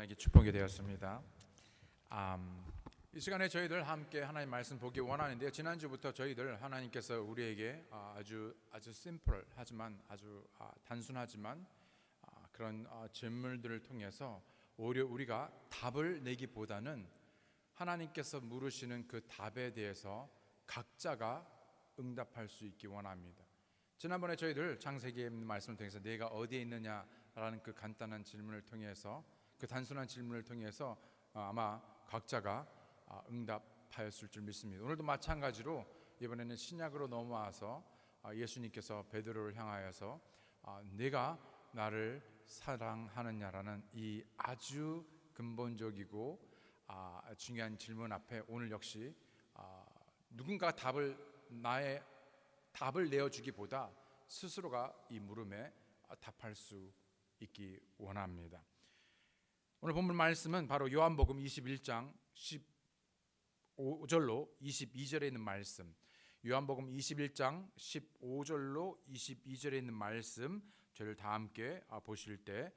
만나기 축복이 되었습니다. 이 시간에 저희들 함께 하나님 말씀 보기 원하는데요. 지난주부터 저희들 하나님께서 우리에게 아주 심플 하지만 아주 단순하지만 그런 질문들을 통해서 오히려 우리가 답을 내기보다는 하나님께서 물으시는 그 답에 대해서 각자가 응답할 수 있기 원합니다. 지난번에 저희들 창세기의 말씀을 통해서 내가 어디에 있느냐라는 그 간단한 질문을 통해서 그 단순한 질문을 통해서 아마 각자가 응답하였을 줄 믿습니다. 오늘도 마찬가지로 이번에는 신약으로 넘어와서 예수님께서 베드로를 향하여서 내가 나를 사랑하느냐라는 이 아주 근본적이고 중요한 질문 앞에 오늘 역시 누군가 나의 답을 내어주기보다 스스로가 이 물음에 답할 수 있기 원합니다. 오늘 본문 말씀은 바로 요한복음 21장 15절로 22절에 있는 말씀, 요한복음 21장 15절로 22절에 있는 말씀, 저를 다 함께 보실 때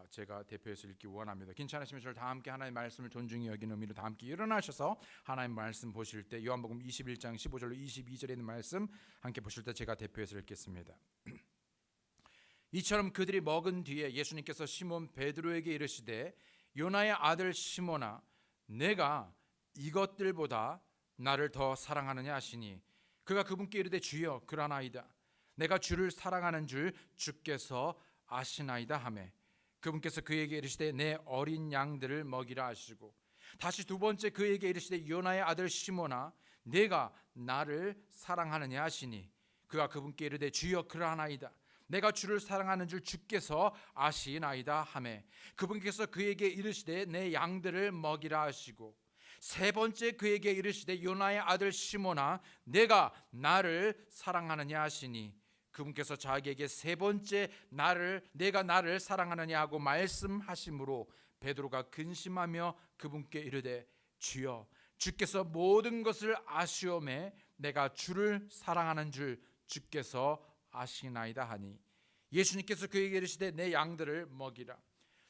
제가 대표해서 읽기 원합니다. 괜찮으시면 저를 다 함께 하나님의 말씀을 존중히 여기는 의미로 다 함께 일어나셔서 하나님의 말씀 보실 때 요한복음 21장 15절로 22절에 있는 말씀 함께 보실 때 제가 대표해서 읽겠습니다. 이처럼 그들이 먹은 뒤에 예수님께서 시몬 베드로에게 이르시되 요나의 아들 시몬아 내가 이것들보다 나를 더 사랑하느냐 하시니 그가 그분께 이르되 주여 그러나이다. 내가 주를 사랑하는 줄 주께서 아시나이다 하매 그분께서 그에게 이르시되 내 어린 양들을 먹이라 하시고 다시 두 번째 그에게 이르시되 요나의 아들 시몬아 내가 나를 사랑하느냐 하시니 그가 그분께 이르되 주여 그러하나이다. 내가 주를 사랑하는 줄 주께서 아시나이다 하매 그분께서 그에게 이르시되 내 양들을 먹이라 하시고 세 번째 그에게 이르시되 요나의 아들 시몬아 내가 나를 사랑하느냐 하시니 그분께서 자기에게 세 번째 내가 나를 사랑하느냐 하고 말씀하심으로 베드로가 근심하며 그분께 이르되 주여 주께서 모든 것을 아시오매 내가 주를 사랑하는 줄 주께서 아시나이다 하니 예수님께서 그에게 이르시되 내 양들을 먹이라.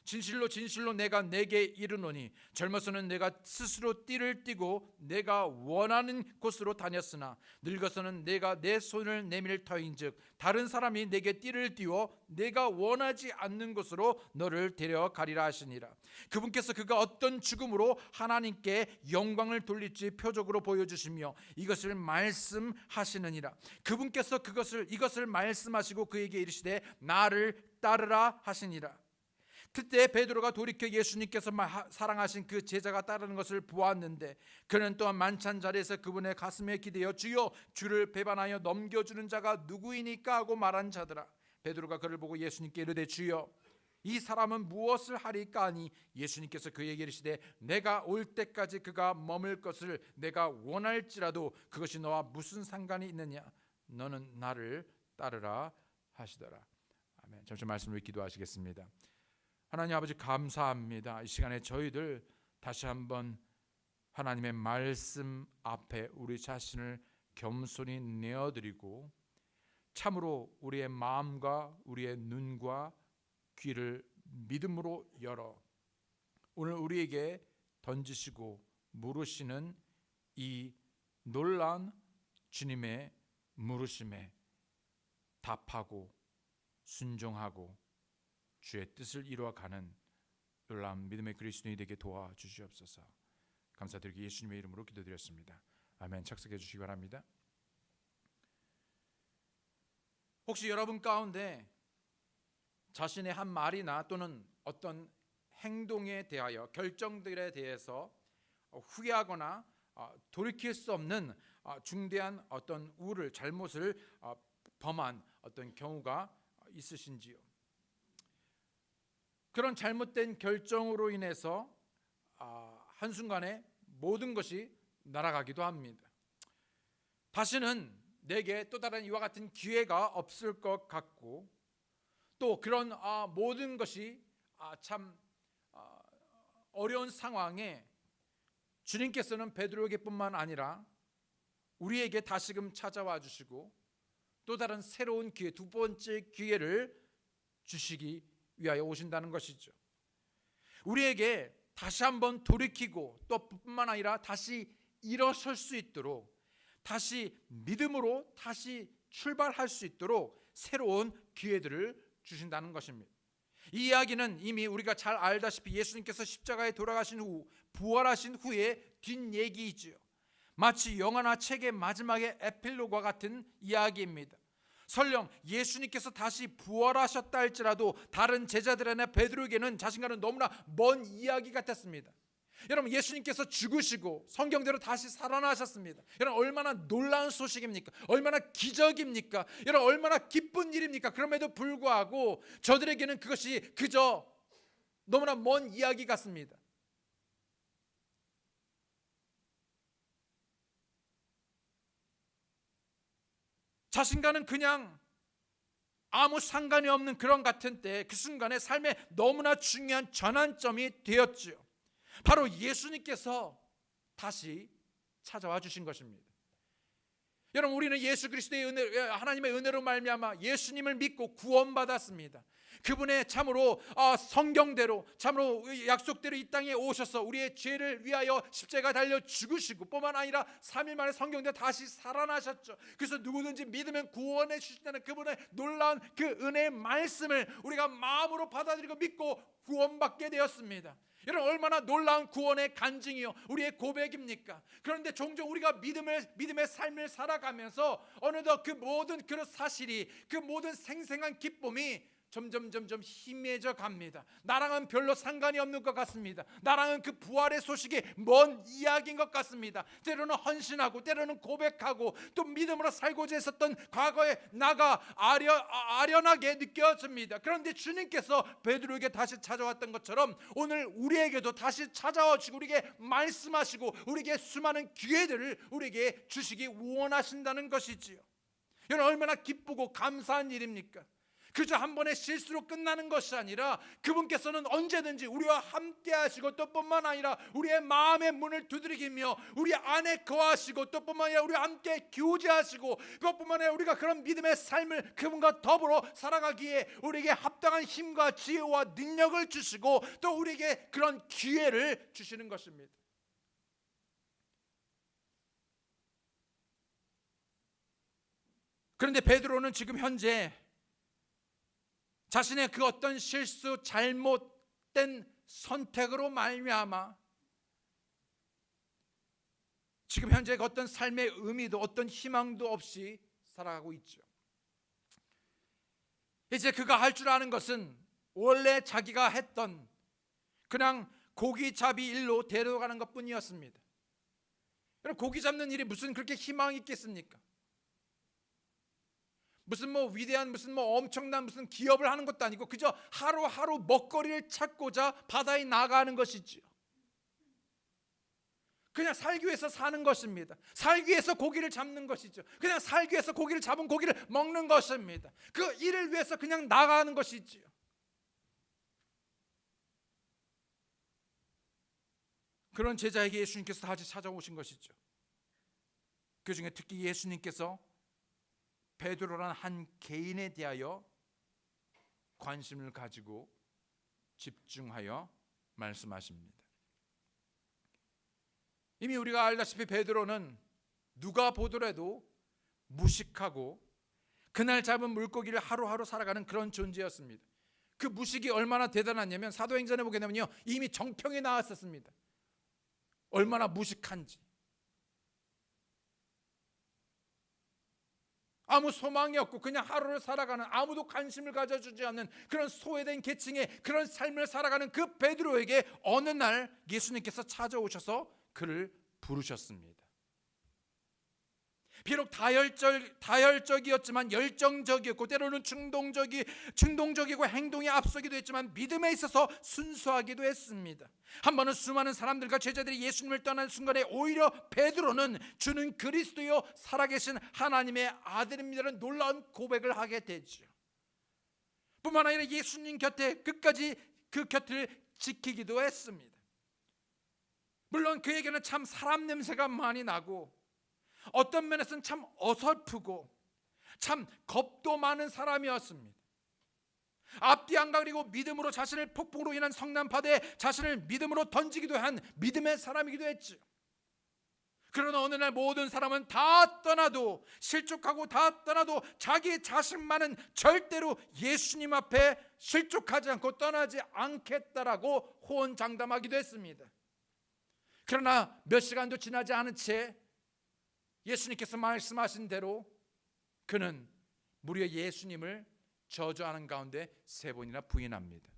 진실로 진실로 내가 내게 이르노니 젊어서는 내가 스스로 띠를 띠고 내가 원하는 곳으로 다녔으나 늙어서는 내가 내 손을 내밀 터인즉 다른 사람이 내게 띠를 띠워 내가 원하지 않는 곳으로 너를 데려가리라 하시니라. 그분께서 그가 어떤 죽음으로 하나님께 영광을 돌릴지 표적으로 보여주시며 이것을 말씀하시느니라. 그분께서 이것을 말씀하시고 그에게 이르시되 나를 따르라 하시니라. 그때 베드로가 돌이켜 예수님께서 사랑하신 그 제자가 따르는 것을 보았는데 그는 또한 만찬 자리에서 그분의 가슴에 기대어 주여 주를 배반하여 넘겨주는 자가 누구이니까 하고 말한 자더라. 베드로가 그를 보고 예수님께 이르되 주여 이 사람은 무엇을 하리까 하니 예수님께서 그에게 이르시되 내가 올 때까지 그가 머물 것을 내가 원할지라도 그것이 너와 무슨 상관이 있느냐 너는 나를 따르라 하시더라. 아멘. 잠시 말씀을 기도하시겠습니다. 하나님 아버지 감사합니다. 이 시간에 저희들 다시 한번 하나님의 말씀 앞에 우리 자신을 겸손히 내어드리고 참으로 우리의 마음과 우리의 눈과 귀를 믿음으로 열어 오늘 우리에게 던지시고 물으시는 이 놀라운 주님의 물으심에 답하고 순종하고 주의 뜻을 이루어가는 놀라운 믿음의 그리스도인이 되게 도와주시옵소서. 감사드리고 예수님의 이름으로 기도드렸습니다. 아멘. 착석해 주시기 바랍니다. 혹시 여러분 가운데 자신의 한 말이나 또는 어떤 행동에 대하여 결정들에 대해서 후회하거나 돌이킬 수 없는 중대한 어떤 잘못을 범한 어떤 경우가 있으신지요? 그런 잘못된 결정으로 인해서 한순간에 모든 것이 날아가기도 합니다. 다시는 내게 또 다른 이와 같은 기회가 없을 것 같고 또 그런 모든 것이 참 어려운 상황에 주님께서는 베드로에게뿐만 아니라 우리에게 다시금 찾아와 주시고 또 다른 새로운 기회, 두 번째 기회를 주시기 위하여 오신다는 것이죠. 우리에게 다시 한번 돌이키고 또 뿐만 아니라 다시 일어설 수 있도록, 다시 믿음으로 다시 출발할 수 있도록 새로운 기회들을 주신다는 것입니다. 이 이야기는 이미 우리가 잘 알다시피 예수님께서 십자가에 돌아가신 후 부활하신 후의 뒷얘기이지요. 마치 영화나 책의 마지막의 에필로그와 같은 이야기입니다. 설령 예수님께서 다시 부활하셨다 할지라도 다른 제자들이나 베드로에게는 자신과는 너무나 먼 이야기 같았습니다. 여러분, 예수님께서 죽으시고 성경대로 다시 살아나셨습니다. 여러분, 얼마나 놀라운 소식입니까? 얼마나 기적입니까? 여러분, 얼마나 기쁜 일입니까? 그럼에도 불구하고 저들에게는 그것이 그저 너무나 먼 이야기 같습니다. 자신과는 그냥 아무 상관이 없는 그런 같은 때, 그 순간에 삶에 너무나 중요한 전환점이 되었지요. 바로 예수님께서 다시 찾아와 주신 것입니다. 여러분, 우리는 예수 그리스도의 은혜, 하나님의 은혜로 말미암아 예수님을 믿고 구원받았습니다. 그분의 참으로 성경대로 참으로 약속대로 이 땅에 오셔서 우리의 죄를 위하여 십자가 달려 죽으시고 뿐만 아니라 3일 만에 성경대로 다시 살아나셨죠. 그래서 누구든지 믿으면 구원해 주신다는 그분의 놀라운 그 은혜의 말씀을 우리가 마음으로 받아들이고 믿고 구원받게 되었습니다. 여러분, 얼마나 놀라운 구원의 간증이요 우리의 고백입니까? 그런데 종종 우리가 믿음의 삶을 살아가면서 어느덧 그 모든 그런 사실이, 그 모든 생생한 기쁨이 점점 희미해져 갑니다. 나랑은 별로 상관이 없는 것 같습니다. 나랑은 그 부활의 소식이 먼 이야기인 것 같습니다. 때로는 헌신하고 때로는 고백하고 또 믿음으로 살고자 했었던 과거의 나가 아련하게 느껴집니다. 그런데 주님께서 베드로에게 다시 찾아왔던 것처럼 오늘 우리에게도 다시 찾아와 주시고 우리에게 말씀하시고 우리에게 수많은 기회들을 우리에게 주시기 원하신다는 것이지요. 여러분, 얼마나 기쁘고 감사한 일입니까? 그저 한 번의 실수로 끝나는 것이 아니라 그분께서는 언제든지 우리와 함께 하시고 또 뿐만 아니라 우리의 마음의 문을 두드리기며 우리 안에 거하시고 또 뿐만 아니라 우리와 함께 교제하시고 그것뿐만 아니라 우리가 그런 믿음의 삶을 그분과 더불어 살아가기에 우리에게 합당한 힘과 지혜와 능력을 주시고 또 우리에게 그런 기회를 주시는 것입니다. 그런데 베드로는 지금 현재 자신의 그 어떤 실수, 잘못된 선택으로 말미암아 지금 현재 그 어떤 삶의 의미도 어떤 희망도 없이 살아가고 있죠. 이제 그가 할 줄 아는 것은 원래 자기가 했던 그냥 고기잡이 일로 데려가는 것뿐이었습니다. 여러분, 고기 잡는 일이 무슨 그렇게 희망이 있겠습니까? 무슨 위대한 무슨 엄청난 무슨 기업을 하는 것도 아니고 그저 하루하루 먹거리를 찾고자 바다에 나가는 것이지요. 그냥 살기 위해서 사는 것입니다. 살기 위해서 고기를 잡는 것이죠. 그냥 살기 위해서 고기를 잡은 고기를 먹는 것입니다. 그 일을 위해서 그냥 나가는 것이지요. 그런 제자에게 예수님께서 다시 찾아오신 것이죠. 그 중에 특히 예수님께서 베드로라는 한 개인에 대하여 관심을 가지고 집중하여 말씀하십니다. 이미 우리가 알다시피 베드로는 누가 보더라도 무식하고 그날 잡은 물고기를 하루하루 살아가는 그런 존재였습니다. 그 무식이 얼마나 대단하냐면 사도행전에 보게 되면요, 이미 정평이 나왔었습니다. 얼마나 무식한지. 아무 소망이 없고 그냥 하루를 살아가는, 아무도 관심을 가져주지 않는 그런 소외된 계층의 그런 삶을 살아가는 그 베드로에게 어느 날 예수님께서 찾아오셔서 그를 부르셨습니다. 비록 다혈적이었지만 열정적이었고 때로는 충동적이고 행동이 앞서기도 했지만 믿음에 있어서 순수하기도 했습니다. 한 번은 수많은 사람들과 제자들이 예수님을 떠난 순간에 오히려 베드로는 주는 그리스도요 살아계신 하나님의 아들입니다라는 놀라운 고백을 하게 되죠. 뿐만 아니라 예수님 곁에 끝까지 그 곁을 지키기도 했습니다. 물론 그에게는 참 사람 냄새가 많이 나고 어떤 면에서는 참 어설프고 참 겁도 많은 사람이었습니다. 앞뒤 안 가리고 믿음으로 자신을 폭풍으로 인한 성난 바다에 자신을 믿음으로 던지기도 한 믿음의 사람이기도 했죠. 그러나 어느 날 모든 사람은 다 떠나도, 실족하고 다 떠나도 자기 자신만은 절대로 예수님 앞에 실족하지 않고 떠나지 않겠다라고 호언장담하기도 했습니다. 그러나 몇 시간도 지나지 않은 채 예수님께서 말씀하신 대로 그는 무려 예수님을 저주하는 가운데 3번이나 부인합니다.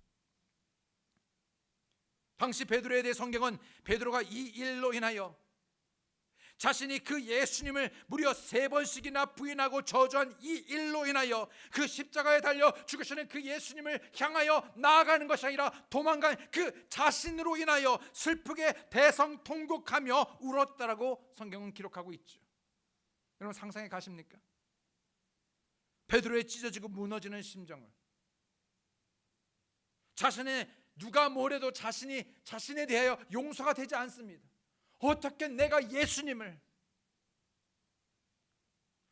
당시 베드로에 대해 성경은 베드로가 이 일로 인하여 자신이 그 예수님을 무려 3번씩이나 부인하고 저주한 이 일로 인하여 그 십자가에 달려 죽으시는 그 예수님을 향하여 나아가는 것이 아니라 도망간 그 자신으로 인하여 슬프게 대성통곡하며 울었다라고 성경은 기록하고 있죠. 여러분 상상해 가십니까? 베드로의 찢어지고 무너지는 심정을, 자신의 누가 뭐래도 자신에 대하여 용서가 되지 않습니다. 어떻게 내가 예수님을,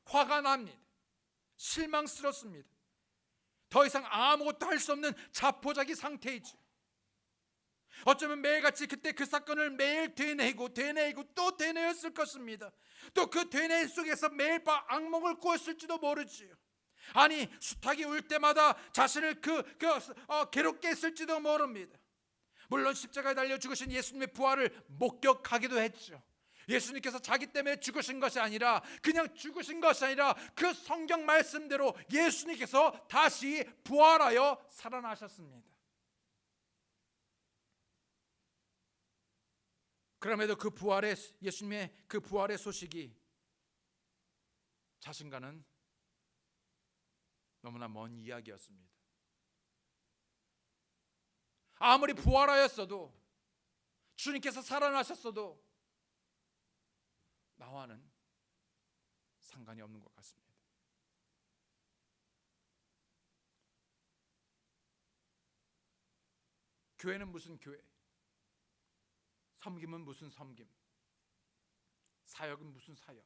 화가 납니다. 실망스럽습니다. 더 이상 아무것도 할 수 없는 자포자기 상태이죠. 어쩌면 매일같이 그때 그 사건을 매일 되뇌이고 또 되뇌었을 것입니다. 또 그 되뇌 속에서 매일 밤 악몽을 꾸었을지도 모르지요. 아니 수탉이 울 때마다 자신을 괴롭게 했을지도 모릅니다. 물론 십자가에 달려 죽으신 예수님의 부활을 목격하기도 했죠. 예수님께서 자기 때문에 죽으신 것이 아니라, 그냥 죽으신 것이 아니라 그 성경 말씀대로 예수님께서 다시 부활하여 살아나셨습니다. 그럼에도 그 부활의, 예수님의 그 부활의 소식이 자신과는 너무나 먼 이야기였습니다. 아무리 부활하였어도, 주님께서 살아나셨어도 나와는 상관이 없는 것 같습니다. 교회는 무슨 교회, 섬김은 무슨 섬김, 사역은 무슨 사역.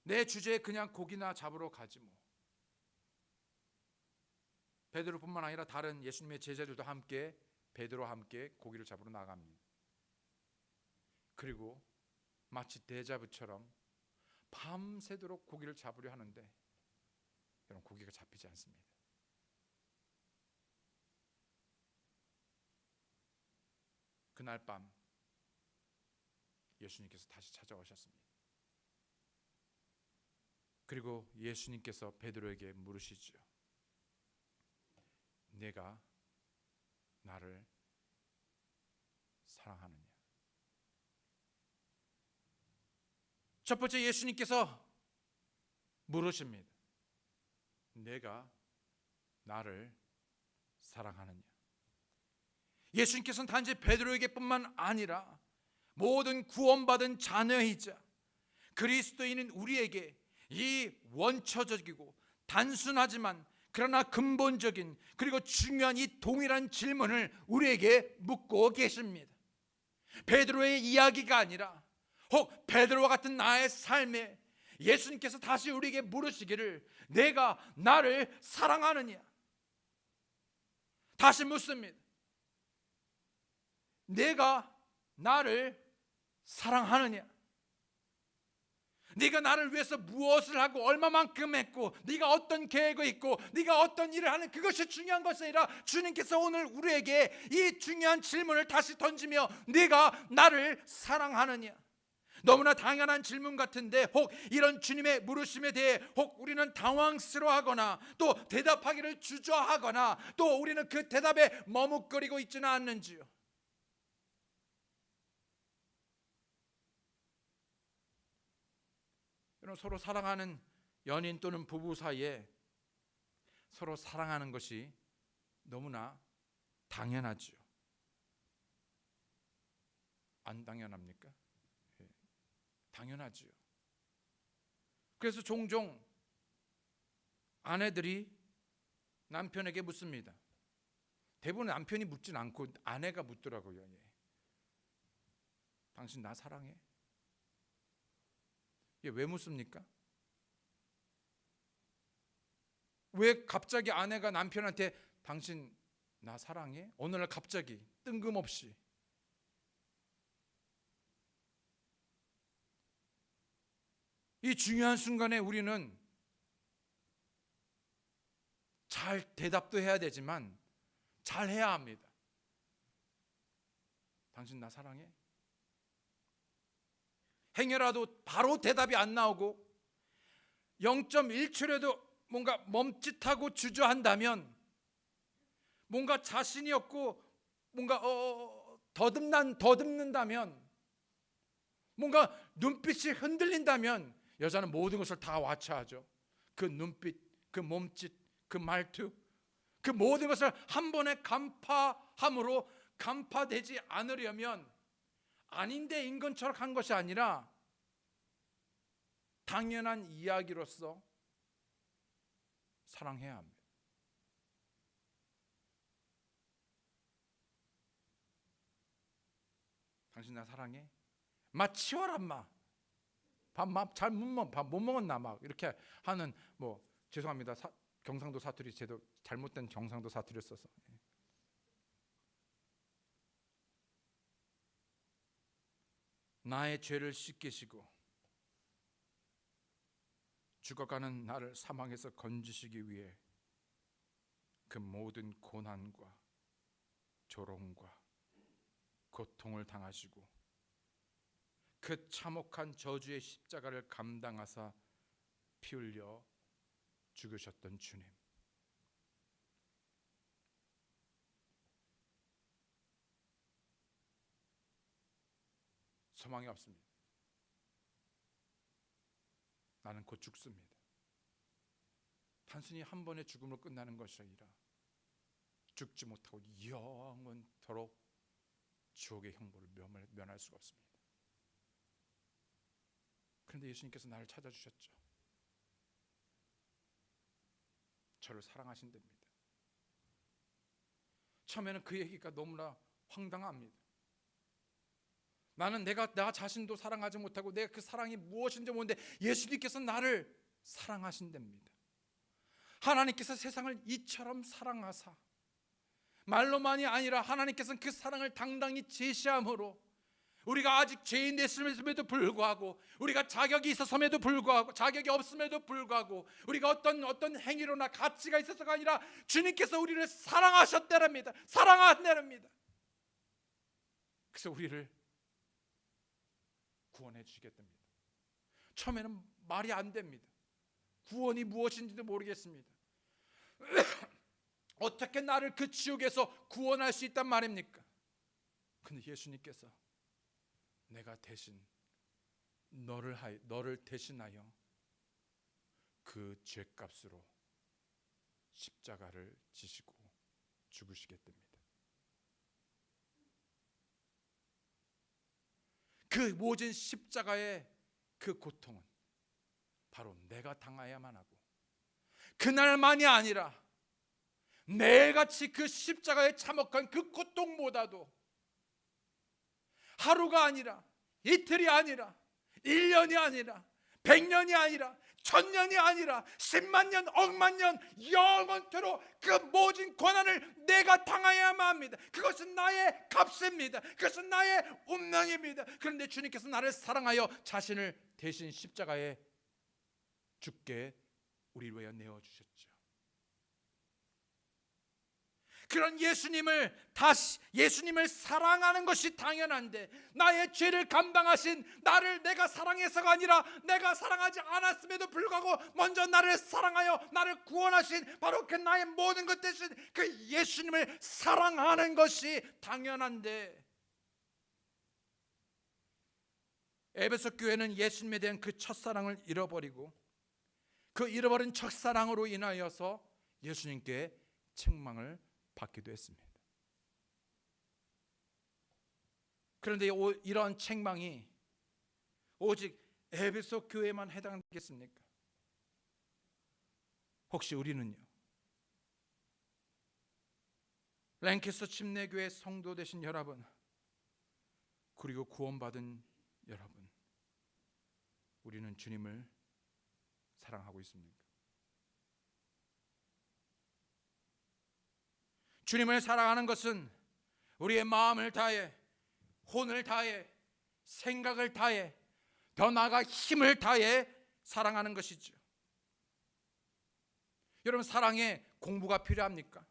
내 주제에 그냥 고기나 잡으러 가지 뭐. 베드로뿐만 아니라 다른 예수님의 제자들도 함께 베드로와 함께 고기를 잡으러 나갑니다. 그리고 마치 데자부처럼 밤새도록 고기를 잡으려 하는데 여러분 고기가 잡히지 않습니다. 그날 밤 예수님께서 다시 찾아오셨습니다. 그리고 예수님께서 베드로에게 물으시죠. 내가 나를 사랑하느냐? 첫 번째 예수님께서 물으십니다. 내가 나를 사랑하느냐? 예수님께서는 단지 베드로에게뿐만 아니라 모든 구원받은 자녀이자 그리스도인인 우리에게 이 원초적이고 단순하지만 그러나 근본적인 그리고 중요한 이 동일한 질문을 우리에게 묻고 계십니다. 베드로의 이야기가 아니라 혹 베드로와 같은 나의 삶에 예수님께서 다시 우리에게 물으시기를 내가 나를 사랑하느냐? 다시 묻습니다. 내가 나를 사랑하느냐? 네가 나를 위해서 무엇을 하고 얼마만큼 했고 네가 어떤 계획이 있고 네가 어떤 일을 하는 그것이 중요한 것이 아니라 주님께서 오늘 우리에게 이 중요한 질문을 다시 던지며 네가 나를 사랑하느냐? 너무나 당연한 질문 같은데 혹 이런 주님의 물으심에 대해 혹 우리는 당황스러워하거나 또 대답하기를 주저하거나 또 우리는 그 대답에 머뭇거리고 있지는 않는지요? 서로 사랑하는 연인 또는 부부 사이에 서로 사랑하는 것이 너무나 당연하지요. 안 당연합니까? 당연하지요. 그래서 종종 아내들이 남편에게 묻습니다. 대부분 남편이 묻진 않고 아내가 묻더라고요. 당신 나 사랑해? 왜 묻습니까? 왜 갑자기 아내가 남편한테 당신 나 사랑해? 어느 날 갑자기 뜬금없이. 이 중요한 순간에 우리는 잘 대답도 해야 되지만 잘 해야 합니다. 당신 나 사랑해? 행여라도 바로 대답이 안 나오고 0.1초라도 뭔가 멈칫하고 주저한다면, 뭔가 자신이 없고 뭔가 더듬는다면, 뭔가 눈빛이 흔들린다면 여자는 모든 것을 다 와차하죠. 그 눈빛, 그 몸짓, 그 말투, 그 모든 것을 한 번에 간파함으로 간파되지 않으려면 아닌데 인 것처럼 한 것이 아니라 당연한 이야기로서 사랑해야 합니다. 당신 나 사랑해? 마 치워라 마. 밥 잘 못 먹었나 막 이렇게 하는, 뭐 죄송합니다. 경상도 사투리 제도 잘못된 경상도 사투리를 써서. 나의 죄를 씻기시고 죽어가는 나를 사망에서 건지시기 위해 그 모든 고난과 조롱과 고통을 당하시고 그 참혹한 저주의 십자가를 감당하사 피 흘려 죽으셨던 주님, 소망이 없습니다. 나는 곧 죽습니다. 단순히 한 번의 죽음으로 끝나는 것이 아니라 죽지 못하고 영원토록 지옥의 형벌을 면할 수가 없습니다. 그런데 예수님께서 나를 찾아주셨죠. 저를 사랑하신답니다. 처음에는 그 얘기가 너무나 황당합니다. 나는 내가 나 자신도 사랑하지 못하고 내가 그 사랑이 무엇인지 모르는데 예수님께서 나를 사랑하신답니다. 하나님께서 세상을 이처럼 사랑하사, 말로만이 아니라 하나님께서는 그 사랑을 당당히 제시함으로 우리가 아직 죄인 됐음에도 불구하고, 우리가 자격이 있었음에도 불구하고, 자격이 없음에도 불구하고, 우리가 어떤 행위로나 가치가 있어서가 아니라 주님께서 우리를 사랑하셨다랍니다. 사랑한다랍니다. 그래서 우리를 구원해 주시겠답니다. 처음에는 말이 안 됩니다. 구원이 무엇인지도 모르겠습니다. 어떻게 나를 그 지옥에서 구원할 수 있단 말입니까? 근데 예수님께서 내가 대신 너를 대신하여 그 죄값으로 십자가를 지시고 죽으시겠답니다. 그 모진 십자가의 그 고통은 바로 내가 당해야만 하고, 그날만이 아니라 매일같이 그 십자가의 참혹한 그 고통보다도 하루가 아니라, 이틀이 아니라, 1년이 아니라, 100년이 아니라, 1000년이 아니라, 10만 년, 억만 년, 영원토록 그 모진 고난을 내가 당해야만 합니다. 그것은 나의 값입니다. 그것은 나의 운명입니다. 그런데 주님께서 나를 사랑하여 자신을 대신 십자가에 죽게 우리를 위하여 내어주셨죠. 그런 예수님을 사랑하는 것이 당연한데, 나의 죄를 감당하신 나를 내가 사랑해서가 아니라 내가 사랑하지 않았음에도 불구하고 먼저 나를 사랑하여 나를 구원하신 바로 그 나의 모든 것 대신 그 예수님을 사랑하는 것이 당연한데, 에베소 교회는 예수님에 대한 그 첫사랑을 잃어버리고 그 잃어버린 첫사랑으로 인하여서 예수님께 책망을 받기도 했습니다. 그런데 이런 책망이 오직 에베소 교회만 해당되겠습니까? 혹시 우리는요, 랭캐스터 침례교회 성도 되신 여러분, 그리고 구원받은 여러분, 우리는 주님을 사랑하고 있습니까? 주님을 사랑하는 것은 우리의 마음을 다해, 혼을 다해, 생각을 다해, 더 나아가 힘을 다해 사랑하는 것이죠. 여러분, 사랑에 공부가 필요합니까?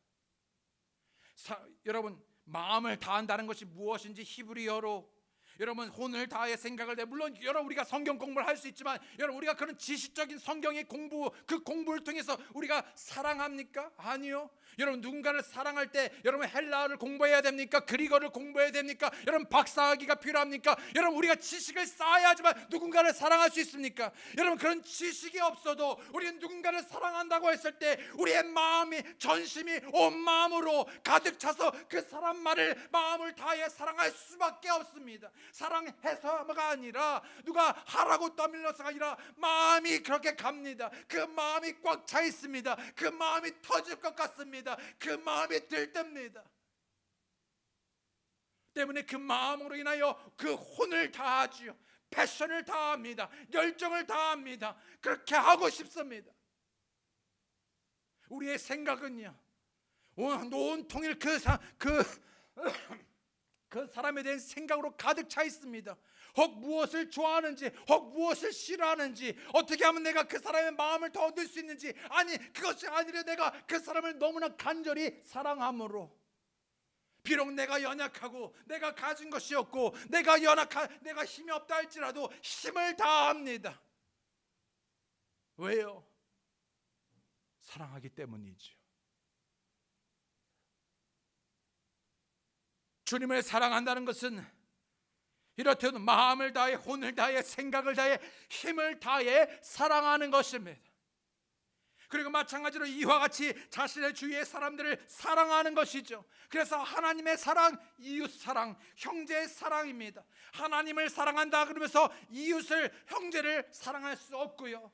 여러분, 마음을 다한다는 것이 무엇인지 히브리어로, 여러분, 혼을 다해 생각을 다해, 물론 여러분 우리가 성경 공부를 할 수 있지만, 여러분 우리가 그런 지식적인 성경의 공부, 그 공부를 통해서 우리가 사랑합니까? 아니요. 여러분, 누군가를 사랑할 때 여러분 헬라어를 공부해야 됩니까? 그리거를 공부해야 됩니까? 여러분 박사학위가 필요합니까? 여러분 우리가 지식을 쌓아야지만 누군가를 사랑할 수 있습니까? 여러분, 그런 지식이 없어도 우리는 누군가를 사랑한다고 했을 때 우리의 마음이, 전심이 온 마음으로 가득 차서 그 사람 말을 마음을 다해 사랑할 수밖에 없습니다. 사랑해서가 아니라, 누가 하라고 떠밀려서가 아니라 마음이 그렇게 갑니다. 그 마음이 꽉 차 있습니다. 그 마음이 터질 것 같습니다. 그 마음이 들뜹니다. 때문에 그 마음으로 인하여 그 혼을 다하지요. 패션을 다합니다. 열정을 다합니다. 그렇게 하고 싶습니다. 우리의 생각은요, 온통일 그 사람에 대한 생각으로 가득 차 있습니다. 혹 무엇을 좋아하는지, 혹 무엇을 싫어하는지, 어떻게 하면 내가 그 사람의 마음을 더 얻을 수 있는지, 아니 그것이 아니라 내가 그 사람을 너무나 간절히 사랑함으로, 비록 내가 연약하고 내가 가진 것이 없고 내가 힘이 없다 할지라도 힘을 다합니다. 왜요? 사랑하기 때문이죠. 주님을 사랑한다는 것은 이렇듯 마음을 다해, 혼을 다해, 생각을 다해, 힘을 다해 사랑하는 것입니다. 그리고 마찬가지로 이와 같이 자신의 주위의 사람들을 사랑하는 것이죠. 그래서 하나님의 사랑, 이웃 사랑, 형제의 사랑입니다. 하나님을 사랑한다 그러면서 이웃을, 형제를 사랑할 수 없고요.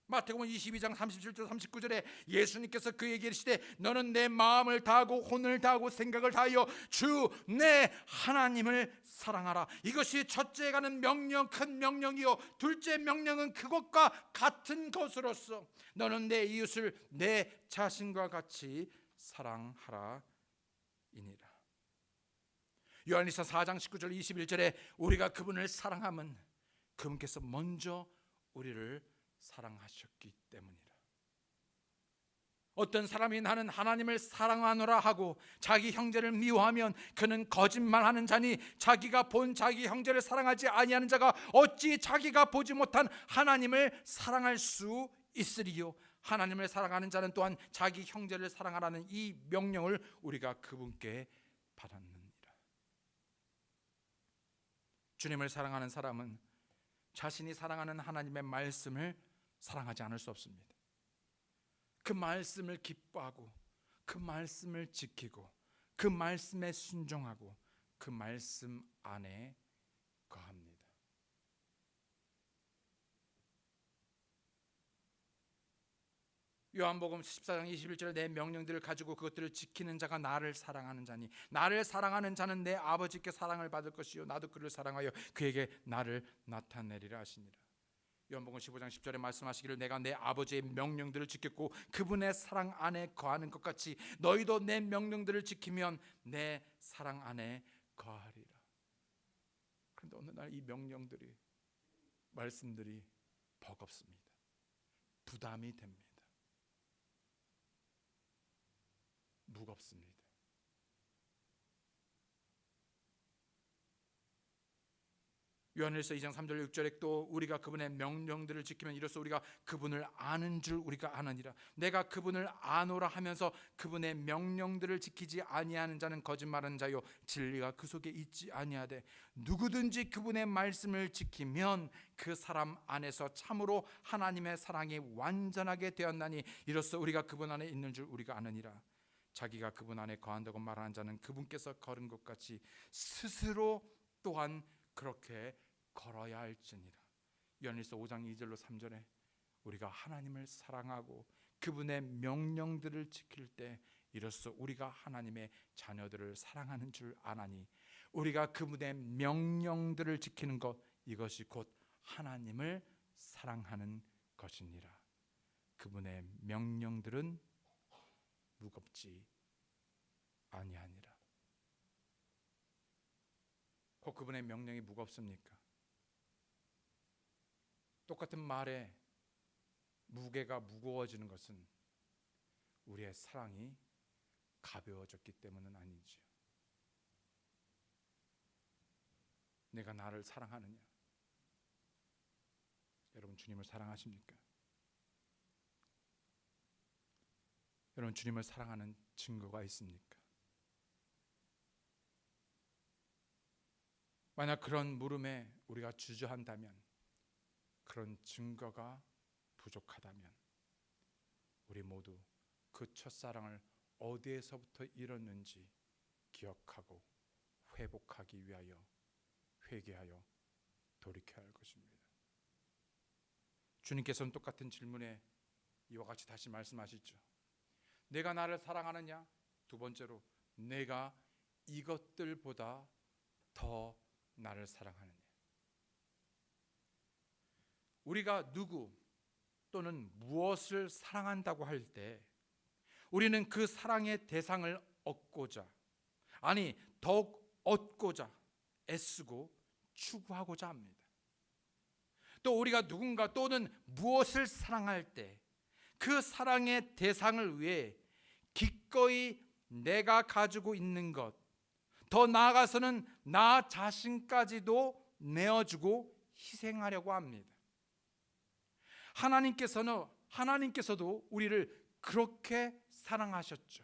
마태복음 22장 37절 39절에 예수님께서 그에게 이르시되 너는 내 마음을 다하고 혼을 다하고 생각을 다하여 주 내 하나님을 사랑하라. 이것이 첫째 가는 명령, 큰 명령이요, 둘째 명령은 그것과 같은 것으로서 너는 내 이웃을 내 자신과 같이 사랑하라 이니라. 요한일서 4장 19절 21절에 우리가 그분을 사랑하면 그분께서 먼저 우리를 사랑하셨기 때문이라. 어떤 사람이 나는 하나님을 사랑하노라 하고 자기 형제를 미워하면 그는 거짓말하는 자니 자기가 본 자기 형제를 사랑하지 아니하는 자가 어찌 자기가 보지 못한 하나님을 사랑할 수 있으리요. 하나님을 사랑하는 자는 또한 자기 형제를 사랑하라는 이 명령을 우리가 그분께 받았느니라. 주님을 사랑하는 사람은 자신이 사랑하는 하나님의 말씀을 사랑하지 않을 수 없습니다. 그 말씀을 기뻐하고 그 말씀을 지키고 그 말씀에 순종하고 그 말씀 안에 거합니다. 요한복음 14장 21절에 내 명령들을 가지고 그것들을 지키는 자가 나를 사랑하는 자니 나를 사랑하는 자는 내 아버지께 사랑을 받을 것이요 나도 그를 사랑하여 그에게 나를 나타내리라 하시니라. 요한복음 15장 10절에 말씀하시기를 내가 내 아버지의 명령들을 지켰고 그분의 사랑 안에 거하는 것 같이 너희도 내 명령들을 지키면 내 사랑 안에 거하리라. 그런데 어느 날 이 명령들이, 말씀들이 버겁습니다. 부담이 됩니다. 무겁습니다. 요한일서 2장 3절 6절에 또 우리가 그분의 명령들을 지키면 이로써 우리가 그분을 아는 줄 우리가 아느니라. 내가 그분을 아노라 하면서 그분의 명령들을 지키지 아니하는 자는 거짓말하는 자요 진리가 그 속에 있지 아니하되 누구든지 그분의 말씀을 지키면 그 사람 안에서 참으로 하나님의 사랑이 완전하게 되었나니 이로써 우리가 그분 안에 있는 줄 우리가 아느니라. 자기가 그분 안에 거한다고 말하는 자는 그분께서 걸은 것 같이 스스로 또한 그렇게 걸어야 할지니라. 요한일서 5장 2절로 3절에 우리가 하나님을 사랑하고 그분의 명령들을 지킬 때 이로써 우리가 하나님의 자녀들을 사랑하는 줄 아나니 우리가 그분의 명령들을 지키는 것 이것이 곧 하나님을 사랑하는 것이니라. 그분의 명령들은 무겁지 아니하니라. 혹 그분의 명령이 무겁습니까? 똑같은 말에 무게가 무거워지는 것은 우리의 사랑이 가벼워졌기 때문은 아니지요. 내가 나를 사랑하느냐? 여러분 주님을 사랑하십니까? 여러분 주님을 사랑하는 증거가 있습니까? 만약 그런 물음에 우리가 주저한다면, 그런 증거가 부족하다면 우리 모두 그 첫사랑을 어디에서부터 잃었는지 기억하고 회복하기 위하여 회개하여 돌이켜야 할 것입니다. 주님께서는 똑같은 질문에 이와 같이 다시 말씀하시죠. 내가 나를 사랑하느냐? 두 번째로, 내가 이것들보다 더 나를 사랑하느냐? 우리가 누구 또는 무엇을 사랑한다고 할 때 우리는 그 사랑의 대상을 얻고자, 아니 더욱 얻고자 애쓰고 추구하고자 합니다. 또 우리가 누군가 또는 무엇을 사랑할 때 그 사랑의 대상을 위해 기꺼이 내가 가지고 있는 것, 더 나아가서는 나 자신까지도 내어주고 희생하려고 합니다. 하나님께서도 우리를 그렇게 사랑하셨죠.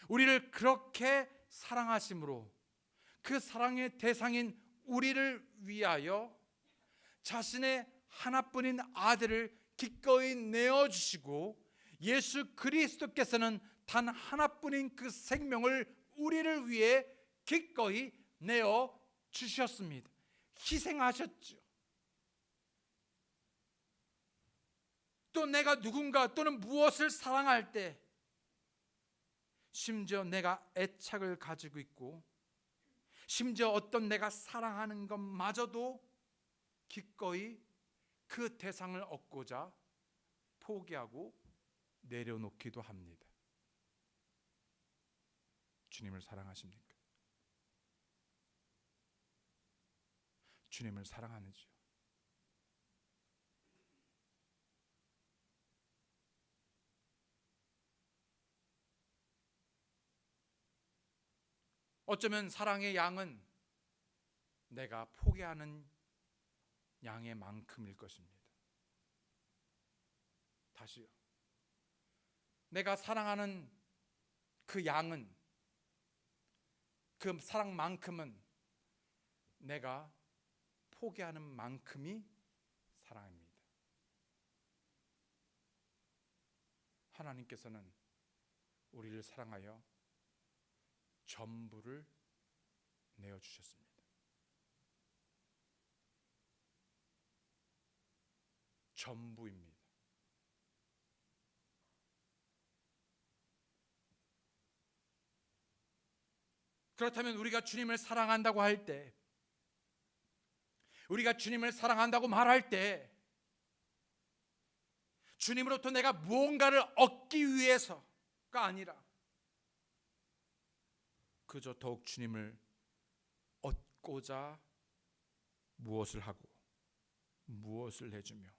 우리를 그렇게 사랑하심으로 그 사랑의 대상인 우리를 위하여 자신의 하나뿐인 아들을 기꺼이 내어주시고, 예수 그리스도께서는 단 하나뿐인 그 생명을 우리를 위해 기꺼이 내어주셨습니다. 희생하셨죠. 또 내가 누군가 또는 무엇을 사랑할 때, 심지어 내가 애착을 가지고 있고, 심지어 어떤 내가 사랑하는 것마저도 기꺼이 그 대상을 얻고자 포기하고 내려놓기도 합니다. 주님을 사랑하십니까? 주님을 사랑하는지요? 어쩌면 사랑의 양은 내가 포기하는 양의 만큼일 것입니다. 다시요. 내가 사랑하는 그 양은, 그 사랑만큼은 내가 포기하는 만큼이 사랑입니다. 하나님께서는 우리를 사랑하여 전부를 내어주셨습니다. 전부입니다. 그렇다면 우리가 주님을 사랑한다고 할 때, 우리가 주님을 사랑한다고 말할 때, 주님으로부터 내가 무언가를 얻기 위해서가 아니라 그저 더욱 주님을 얻고자 무엇을 하고 무엇을 해주며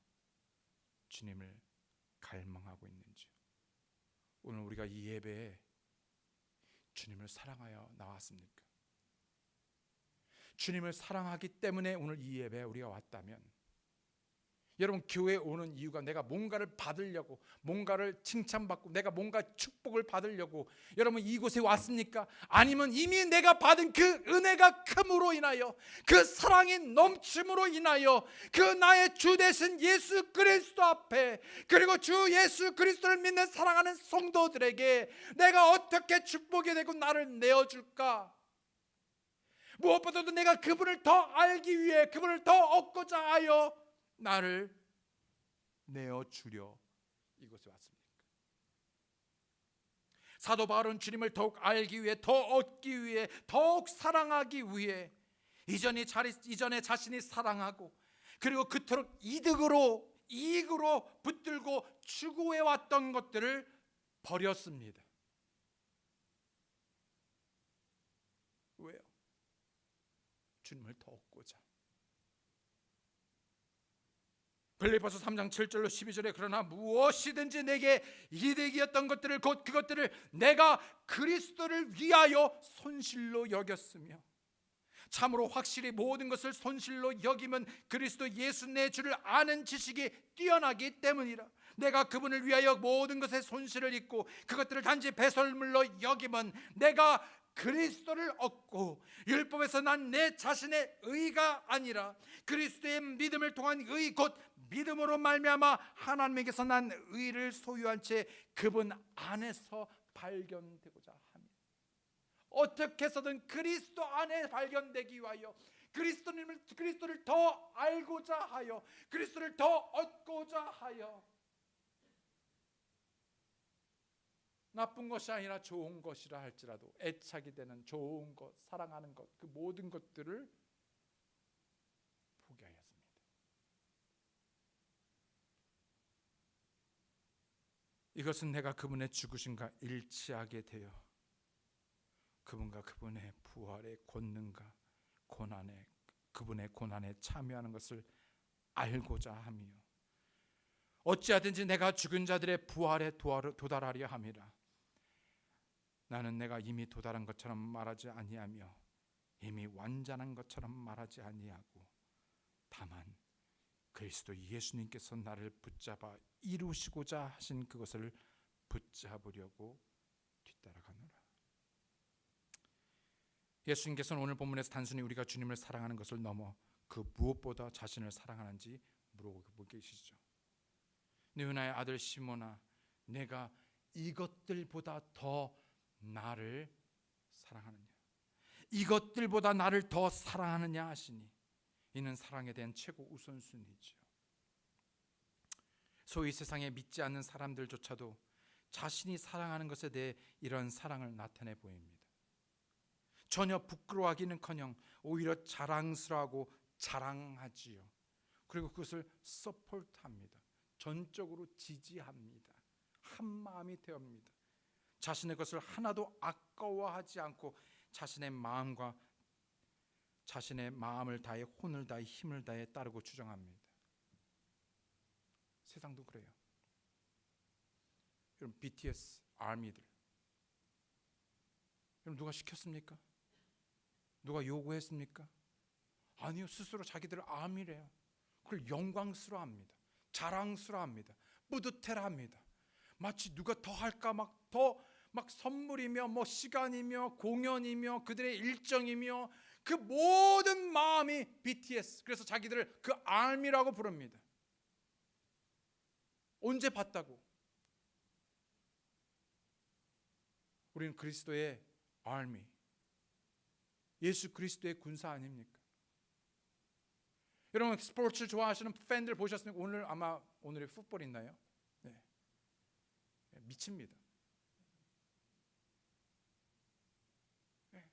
주님을 갈망하고 있는지, 오늘 우리가 이 예배에 주님을 사랑하여 나왔습니까? 주님을 사랑하기 때문에 오늘 이 예배에 우리가 왔다면, 여러분 교회에 오는 이유가 내가 뭔가를 받으려고, 뭔가를 칭찬받고 내가 뭔가 축복을 받으려고 여러분 이곳에 왔습니까? 아니면 이미 내가 받은 그 은혜가 큼으로 인하여, 그 사랑이 넘침으로 인하여 그 나의 주 되신 예수 그리스도 앞에, 그리고 주 예수 그리스도를 믿는 사랑하는 성도들에게 내가 어떻게 축복이 되고 나를 내어줄까? 무엇보다도 내가 그분을 더 알기 위해, 그분을 더 얻고자 하여 나를 내어주려 이곳에 왔습니까? 사도 바울은 주님을 더욱 알기 위해, 더 얻기 위해, 더욱 사랑하기 위해 이전에 자신이 사랑하고 그리고 그토록 이익으로 붙들고 추구해왔던 것들을 버렸습니다. 왜요? 주님을 더 얻고자. 빌립보서 3장 7절로 12절에 그러나 무엇이든지 내게 이득이었던 것들을 곧 그것들을 내가 그리스도를 위하여 손실로 여겼으며 참으로 확실히 모든 것을 손실로 여기면 그리스도 예수 내 주를 아는 지식이 뛰어나기 때문이라. 내가 그분을 위하여 모든 것에 손실을 입고 그것들을 단지 배설물로 여기면 내가 그리스도를 얻고 율법에서 난 내 자신의 의가 아니라 그리스도의 믿음을 통한 의 곧 믿음으로 말미암아 하나님에게서 난 의를 소유한 채 그분 안에서 발견되고자 합니다. 어떻게 해서든 그리스도 안에 발견되기 위하여 그리스도를 더 알고자 하여 그리스도를 더 얻고자 하여 나쁜 것이 아니라 좋은 것이라 할지라도 애착이 되는 좋은 것, 사랑하는 것, 그 모든 것들을 포기하였습니다. 이것은 내가 그분의 죽으심과 일치하게 되어 그분과 그분의 부활의 권능과 고난에 그분의 고난에 참여하는 것을 알고자 하며 어찌하든지 내가 죽은 자들의 부활에 도달하려 함이라. 나는 내가 이미 도달한 것처럼 말하지 아니하며 이미 완전한 것처럼 말하지 아니하고 다만 그리스도 예수님께서 나를 붙잡아 이루시고자 하신 그것을 붙잡으려고 뒤따라가노라. 예수님께서는 오늘 본문에서 단순히 우리가 주님을 사랑하는 것을 넘어 그 무엇보다 자신을 사랑하는지 물어보고 계시죠. 느헤나의 아들 시몬아, 내가 이것들보다 더 나를 사랑하느냐, 이것들보다 나를 더 사랑하느냐 하시니 이는 사랑에 대한 최고 우선순위죠. 소위 세상에 믿지 않는 사람들조차도 자신이 사랑하는 것에 대해 이런 사랑을 나타내 보입니다. 전혀 부끄러워하기는커녕 오히려 자랑스러워하고 자랑하지요. 그리고 그것을 서포트합니다. 전적으로 지지합니다. 한 마음이 되옵니다. 자신의 것을 하나도 아까워하지 않고 자신의 마음과 자신의 마음을 다해 혼을 다해 힘을 다해 따르고 주장합니다. 세상도 그래요. 여러분 BTS 아미들, 여러분 누가 시켰습니까? 누가 요구했습니까? 아니요, 스스로 자기들을 아미래요. 그걸 영광스러워합니다. 자랑스러워합니다. 뿌듯해합니다. 마치 누가 더 할까 막 선물이며 뭐 시간이며 공연이며 그들의 일정이며 그 모든 마음이 BTS. 그래서 자기들을 그 아미라고 부릅니다. 언제 봤다고? 우리는 그리스도의 아미, 예수 그리스도의 군사 아닙니까? 여러분 스포츠 좋아하시는 팬들 보셨습니까? 오늘 아마 오늘의 풋볼 있나요? 네. 미칩니다. 네.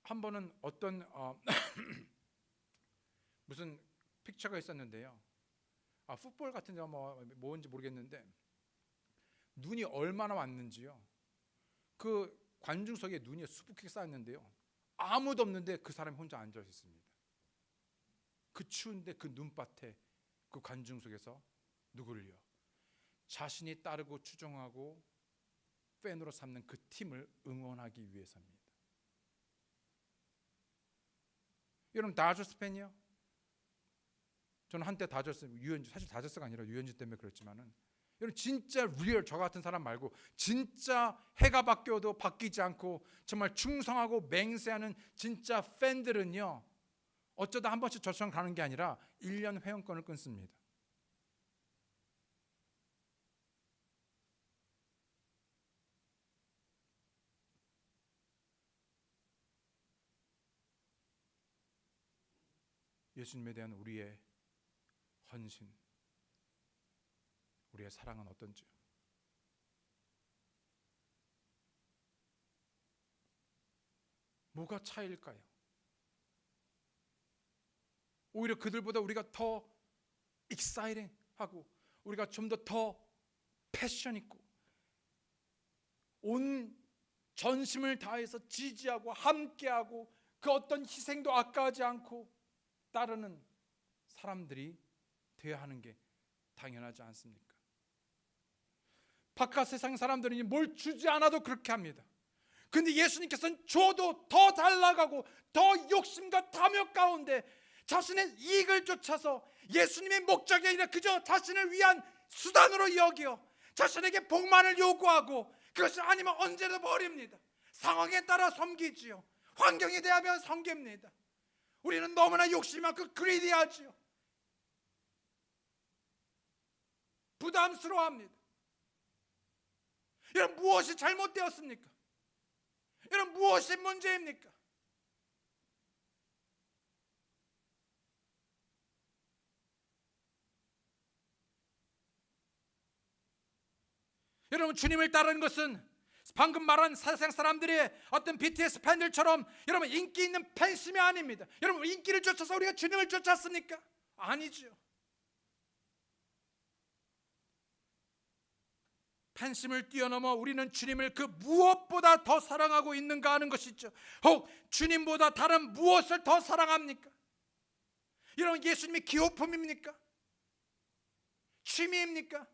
한 번은 어떤 무슨 픽처가 있었는데요. 풋볼 같은 데 뭔지 모르겠는데 눈이 얼마나 왔는지요. 그 관중석에 눈이 수북하게 쌓였는데요. 아무도 없는데 그 사람이 혼자 앉아 있습니다. 그 추운데 그 눈밭에 그 관중석에서 누구를요? 자신이 따르고 추종하고 팬으로 삼는 그 팀을 응원하기 위해서입니다. 여러분 다저스 팬이요? 저는 한때 다저스, 유현진, 사실 다저스가 아니라 유현진 때문에 그렇지만은 여러분 진짜 리얼 저 같은 사람 말고 진짜 해가 바뀌어도 바뀌지 않고 정말 충성하고 맹세하는 진짜 팬들은요, 어쩌다 한 번씩 저처럼 가는 게 아니라 1년 회원권을 끊습니다. 예수님에 대한 우리의 헌신, 우리의 사랑은 어떤지요? 뭐가 차이일까요? 오히려 그들보다 우리가 더 exciting 하고 우리가 좀 더 패션 있고 온 전심을 다해서 지지하고 함께하고 그 어떤 희생도 아까워하지 않고 따르는 사람들이 되어야 하는 게 당연하지 않습니까? 바깥 세상 사람들은 뭘 주지 않아도 그렇게 합니다. 근데 예수님께서는 줘도 더 달라가고 더 욕심과 탐욕 가운데 자신의 이익을 쫓아서 예수님의 목적이 아니라 그저 자신을 위한 수단으로 여겨 자신에게 복만을 요구하고 그것이 아니면 언제나 버립니다. 상황에 따라 섬기지요. 환경에 대하면 섬깁니다. 우리는 너무나 욕심이 많고 그리디하지요. 부담스러워합니다. 여러분, 무엇이 잘못되었습니까? 여러분, 무엇이 문제입니까? 여러분, 주님을 따르는 것은 방금 말한 세상 사람들의 어떤 BTS 팬들처럼 여러분 인기 있는 팬심이 아닙니다. 여러분, 인기를 쫓아서 우리가 주님을 쫓았습니까? 아니죠. 팬심을 뛰어넘어 우리는 주님을 그 무엇보다 더 사랑하고 있는가 하는 것이죠. 혹 주님보다 다른 무엇을 더 사랑합니까? 여러분, 예수님이 기호품입니까? 취미입니까?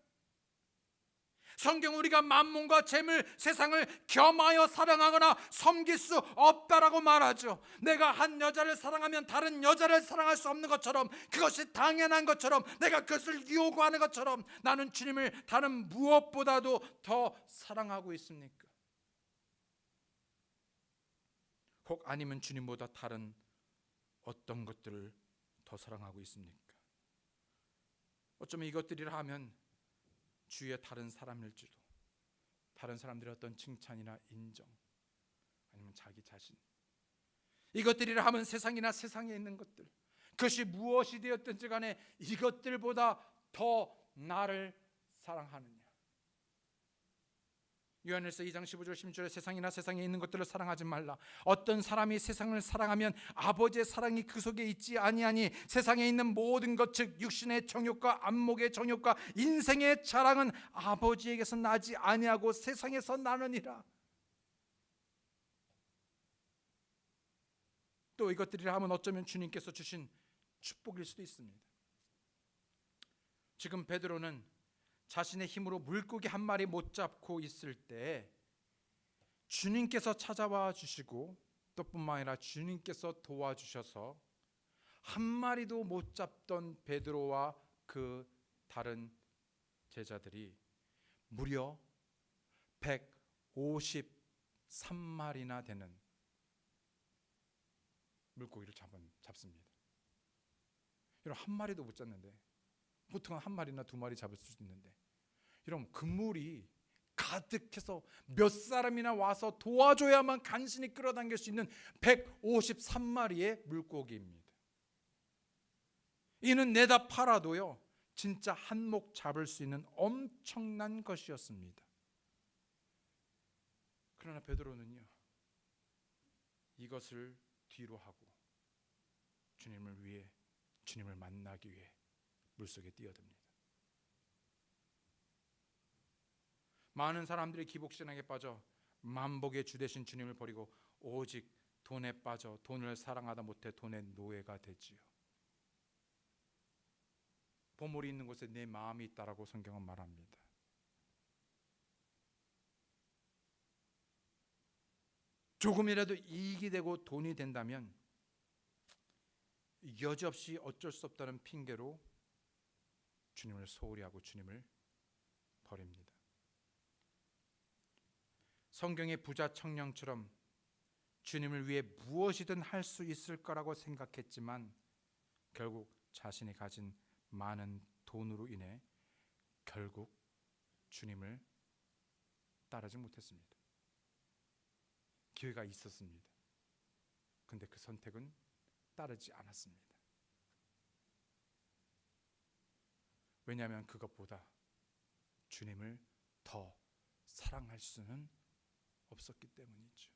성경 우리가 만몬과 재물, 세상을 겸하여 사랑하거나 섬길 수 없다라고 말하죠. 내가 한 여자를 사랑하면 다른 여자를 사랑할 수 없는 것처럼, 그것이 당연한 것처럼, 내가 그것을 요구하는 것처럼 나는 주님을 다른 무엇보다도 더 사랑하고 있습니까? 혹 아니면 주님보다 다른 어떤 것들을 더 사랑하고 있습니까? 어쩌면 이것들이라 하면 주위의 다른 사람일지도, 다른 사람들의 어떤 칭찬이나 인정, 아니면 자기 자신, 이것들이라 하면 세상이나 세상에 있는 것들, 그것이 무엇이 되었든지 간에 이것들보다 더 나를 사랑하느냐. 요한일서 2장 15절 16절에 세상이나 세상에 있는 것들을 사랑하지 말라. 어떤 사람이 세상을 사랑하면 아버지의 사랑이 그 속에 있지 아니하니 세상에 있는 모든 것, 즉 육신의 정욕과 안목의 정욕과 인생의 자랑은 아버지에게서 나지 아니하고 세상에서 나느니라. 또 이것들이라 하면 어쩌면 주님께서 주신 축복일 수도 있습니다. 지금 베드로는 자신의 힘으로 물고기 한 마리 못 잡고 있을 때 주님께서 찾아와 주시고, 또 뿐만 아니라 주님께서 도와주셔서 한 마리도 못 잡던 베드로와 그 다른 제자들이 무려 153마리나 되는 물고기를 잡습니다. 여러분, 한 마리도 못 잡는데, 보통 한 마리나 두 마리 잡을 수 있는데, 여러분, 그물이 가득해서 몇 사람이나 와서 도와줘야만 간신히 끌어당길 수 있는 153마리의 물고기입니다. 이는 내다 팔아도요 진짜 한 몫 잡을 수 있는 엄청난 것이었습니다. 그러나 베드로는요, 이것을 뒤로 하고 주님을 위해, 주님을 만나기 위해 물속에 뛰어듭니다. 많은 사람들이 기복신앙에 빠져 만복의 주 되신 주님을 버리고 오직 돈에 빠져 돈을 사랑하다 못해 돈의 노예가 되지요. 보물이 있는 곳에 내 마음이 있다라고 성경은 말합니다. 조금이라도 이익이 되고 돈이 된다면 여지없이 어쩔 수 없다는 핑계로 주님을 소홀히 하고 주님을 버립니다. 성경의 부자 청년처럼 주님을 위해 무엇이든 할 수 있을 거라고 생각했지만 결국 자신이 가진 많은 돈으로 인해 결국 주님을 따르지 못했습니다. 기회가 있었습니다. 근데 그 선택은 따르지 않았습니다. 왜냐하면 그것보다 주님을 더 사랑할 수는 없었기 때문이죠.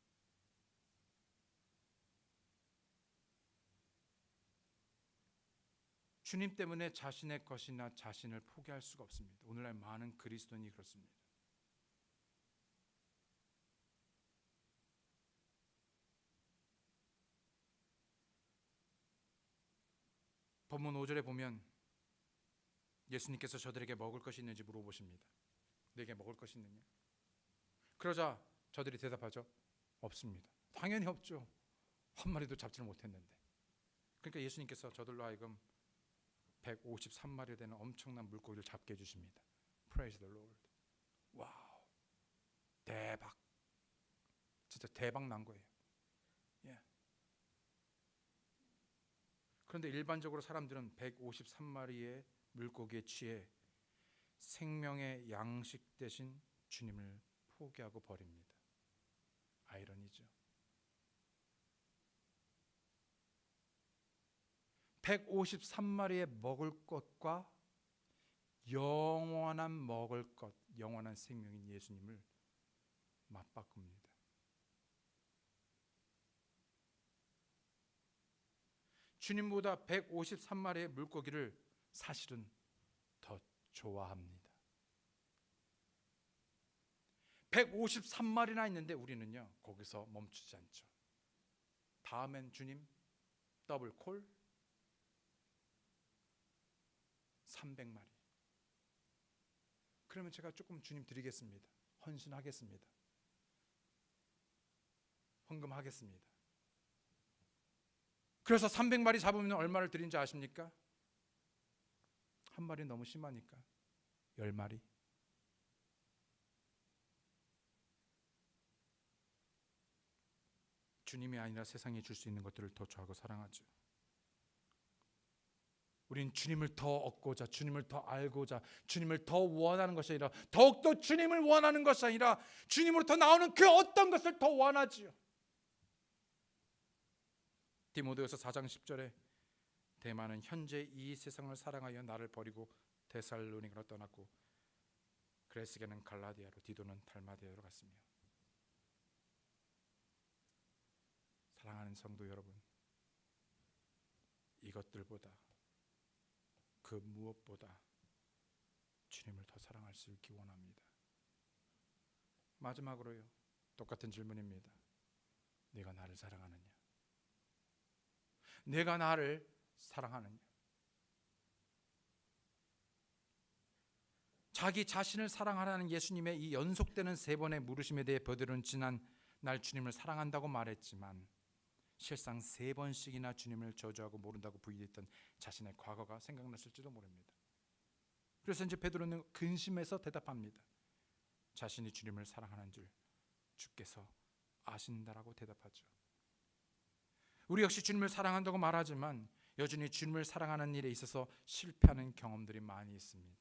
주님 때문에 자신의 것이나 자신을 포기할 수가 없습니다. 오늘날 많은 그리스도인이 그렇습니다. 본문 5절에 보면 예수님께서 저들에게 먹을 것이 있는지 물어보십니다. 내게 먹을 것이 있느냐? 그러자 저들이 대답하죠. 없습니다. 당연히 없죠. 한 마리도 잡지를 못했는데. 그러니까 예수님께서 저들로 하여금 153마리 되는 엄청난 물고기를 잡게 해주십니다. Praise the Lord. 와우, 대박. 진짜 대박 난 거예요. 예. 그런데 일반적으로 사람들은 153마리의 물고기에 취해 생명의 양식 대신 주님을 포기하고 버립니다. 아이러니죠. 153마리의 먹을 것과 영원한 먹을 것, 영원한 생명인 예수님을 맞바꿉니다. 주님보다 153마리의 물고기를 사실은 더 좋아합니다. 153마리나 있는데 우리는요 거기서 멈추지 않죠. 다음엔 주님 더블 콜 300마리. 그러면 제가 조금 주님 드리겠습니다. 헌신하겠습니다. 헌금하겠습니다. 그래서 300마리 잡으면 얼마를 드린지 아십니까? 한 마리 너무 심하니까 10마리. 주님이 아니라 세상에 줄 수 있는 것들을 더 좋아하고 사랑하죠. 우린 주님을 더 얻고자, 주님을 더 알고자, 주님을 더 원하는 것이 아니라, 더욱더 주님을 원하는 것이 아니라 주님으로부터 나오는 그 어떤 것을 더 원하지요. 디모데후서 4장 10절에 데마는 현재 이 세상을 사랑하여 나를 버리고 데살로니가로 떠났고 그레스게는 갈라디아로, 디도는 달마디아로 갔으며. 사랑하는 성도 여러분, 이것들보다 그 무엇보다 주님을 더 사랑할 수 있기 원합니다. 마지막으로요, 똑같은 질문입니다. 네가 나를 사랑하느냐? 내가 나를 사랑하느냐? 자기 자신을 사랑하라는 예수님의 이 연속되는 3번의 물으심에 대해 베드로는 지난 날 주님을 사랑한다고 말했지만 실상 3번씩이나 주님을 저주하고 모른다고 부인했던 자신의 과거가 생각났을지도 모릅니다. 그래서 이제 베드로는 근심해서 대답합니다. 자신이 주님을 사랑하는 줄 주께서 아신다라고 대답하죠. 우리 역시 주님을 사랑한다고 말하지만 여전히 주님을 사랑하는 일에 있어서 실패하는 경험들이 많이 있습니다.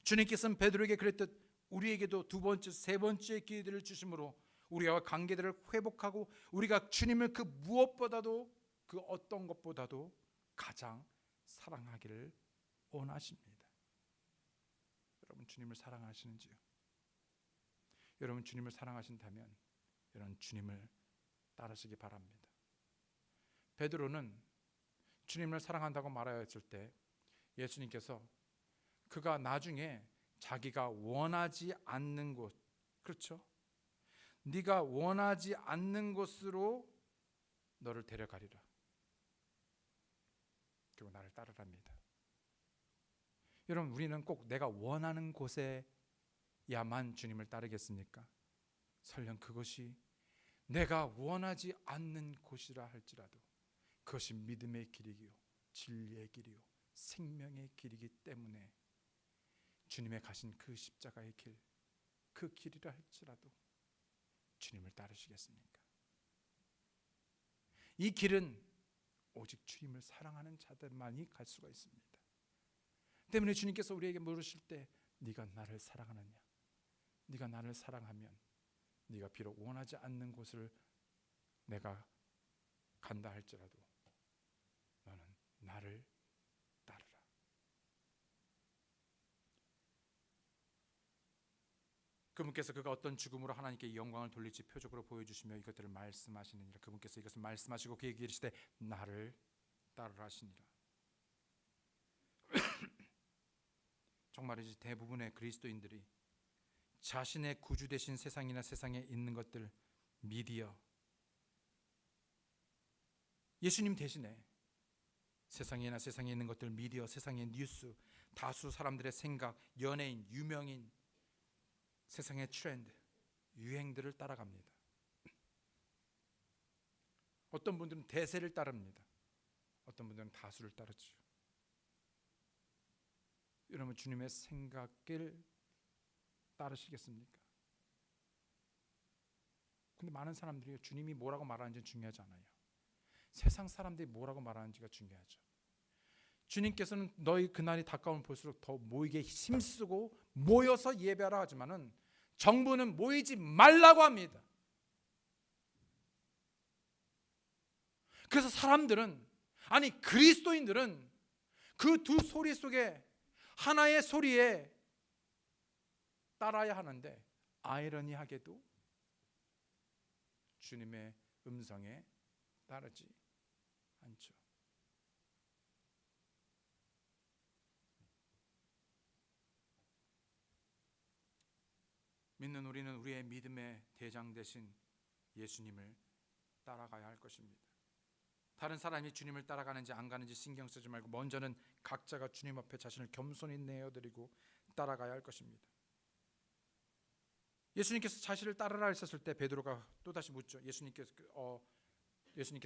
주님께서는 베드로에게 그랬듯 우리에게도 2번째, 3번째 기회들을 주심으로 우리와 관계들을 회복하고 우리가 주님을 그 무엇보다도 그 어떤 것보다도 가장 사랑하기를 원하십니다. 여러분 주님을 사랑하시는지요? 여러분 주님을 사랑하신다면 여러분 주님을 따르시기 바랍니다. 베드로는 주님을 사랑한다고 말하였을 때 예수님께서 그가 나중에 자기가 원하지 않는 곳, 그렇죠? 네가 원하지 않는 곳으로 너를 데려가리라. 그리고 나를 따르랍니다. 여러분 우리는 꼭 내가 원하는 곳에야만 주님을 따르겠습니까? 설령 그것이 내가 원하지 않는 곳이라 할지라도 그것이 믿음의 길이요, 진리의 길이요, 생명의 길이기 때문에 주님의 가신 그 십자가의 길, 그 길이라 할지라도 주님을 따르시겠습니까? 이 길은 오직 주님을 사랑하는 자들만이 갈 수가 있습니다. 때문에 주님께서 우리에게 물으실 때 네가 나를 사랑하느냐? 네가 나를 사랑하면 네가 비록 원하지 않는 곳을 내가 간다 할지라도 너는 나를 따르라. 그분께서 그가 어떤 죽음으로 하나님께 영광을 돌릴지 표적으로 보여주시며 이것들을 말씀하시느니라. 그분께서 이것을 말씀하시고 그에게 이르시되 나를 따르라 하시니라. 정말이지 대부분의 그리스도인들이 자신의 구주 되신 세상이나 세상에 있는 것들, 미디어, 예수님 대신에 세상이나 세상에 있는 것들, 미디어, 세상의 뉴스, 다수 사람들의 생각, 연예인, 유명인, 세상의 트렌드, 유행들을 따라갑니다. 어떤 분들은 대세를 따릅니다. 어떤 분들은 다수를 따르죠. 여러분, 주님의 생각을 따르시겠습니까? 근데 많은 사람들이 주님이 뭐라고 말하는지 중요하지 않아요. 세상 사람들이 뭐라고 말하는지가 중요하죠. 주님께서는 너희 그날이 다가오면 볼수록 더 모이게 힘쓰고 모여서 예배하라 하지만은 정부는 모이지 말라고 합니다. 그래서 사람들은, 아니 그리스도인들은 그 두 소리 속에 하나의 소리에 따라야 하는데 아이러니하게도 주님의 음성에 따르지 않죠. 믿는 우리는 우리의 믿음의 대장 되신 예수님을 따라가야 할 것입니다. 다른 사람이 주님을 따라가는지 안 가는지 신경 쓰지 말고 먼저는 각자가 주님 앞에 자신을 겸손히 내어드리고 따라가야 할 것입니다. 예수님께서 자신을 따르라 했었을 때 베드로가 또다시 묻죠. 예수님께서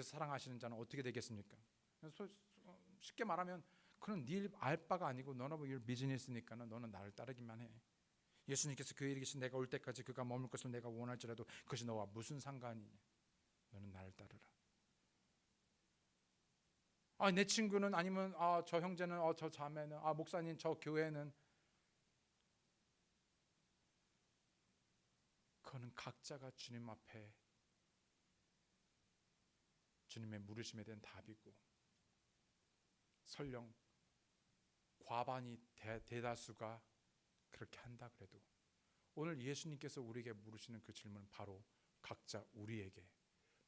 사랑하시는 자는 어떻게 되겠습니까? 쉽게 말하면 그는 네 알 바가 아니고 none of your business니까 너는 나를 따르기만 해. 예수님께서 그에게 이르시되 내가 올 때까지 그가 머물 것을 내가 원할지라도 그것이 너와 무슨 상관이냐. 너는 나를 따르라. 내 친구는, 아니면 저 형제는, 저 자매는, 목사님 저 교회는, 그거는 각자가 주님 앞에 주님의 물으심에 대한 답이고, 설령 과반이 대다수가 그렇게 한다 그래도 오늘 예수님께서 우리에게 물으시는 그 질문은 바로 각자 우리에게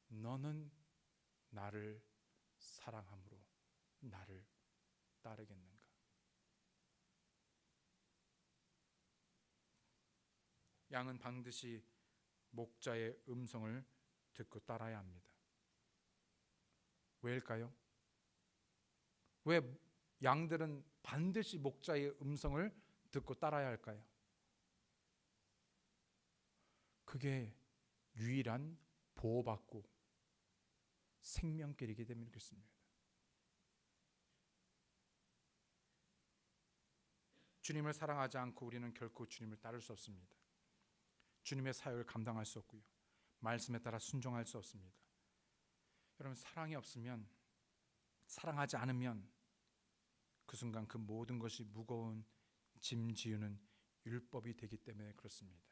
너는 나를 사랑함으로 나를 따르겠는가? 양은 반드시 목자의 음성을 듣고 따라야 합니다. 왜일까요? 왜 양들은 반드시 목자의 음성을 듣고 따라야 할까요? 그게 유일한 보호받고 생명길이기 때문에 그렇습니다. 주님을 사랑하지 않고 우리는 결코 주님을 따를 수 없습니다. 주님의 사역을 감당할 수 없고요, 말씀에 따라 순종할 수 없습니다. 여러분, 사랑이 없으면, 사랑하지 않으면 그 순간 그 모든 것이 무거운 짐 지우는 율법이 되기 때문에 그렇습니다.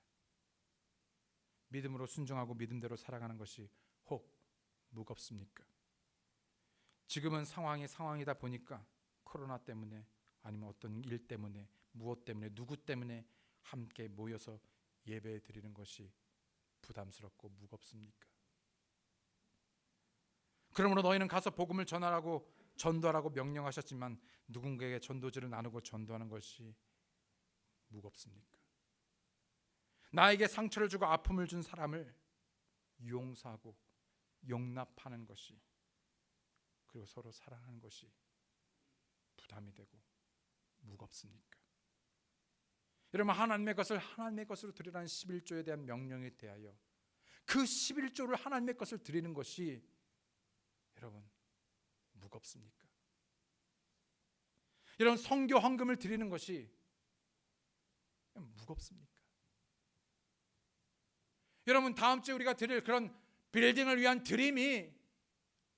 믿음으로 순종하고 믿음대로 살아가는 것이 혹 무겁습니까? 지금은 상황이다 보니까 코로나 때문에, 아니면 어떤 일 때문에, 무엇 때문에, 누구 때문에 함께 모여서 예배 드리는 것이 부담스럽고 무겁습니까? 그러므로 너희는 가서 복음을 전도하라고 명령하셨지만 누군가에게 전도지를 나누고 전도하는 것이 무겁습니까? 나에게 상처를 주고 아픔을 준 사람을 용서하고 용납하는 것이, 그리고 서로 사랑하는 것이 부담이 되고 무겁습니까? 여러분, 하나님의 것을 하나님의 것으로 드리라는 11조에 대한 명령에 대하여 그 11조를 하나님의 것을 드리는 것이 여러분 무겁습니까? 여러분, 성교 헌금을 드리는 것이 무겁습니까? 여러분, 다음 주에 우리가 드릴 그런 빌딩을 위한 드림이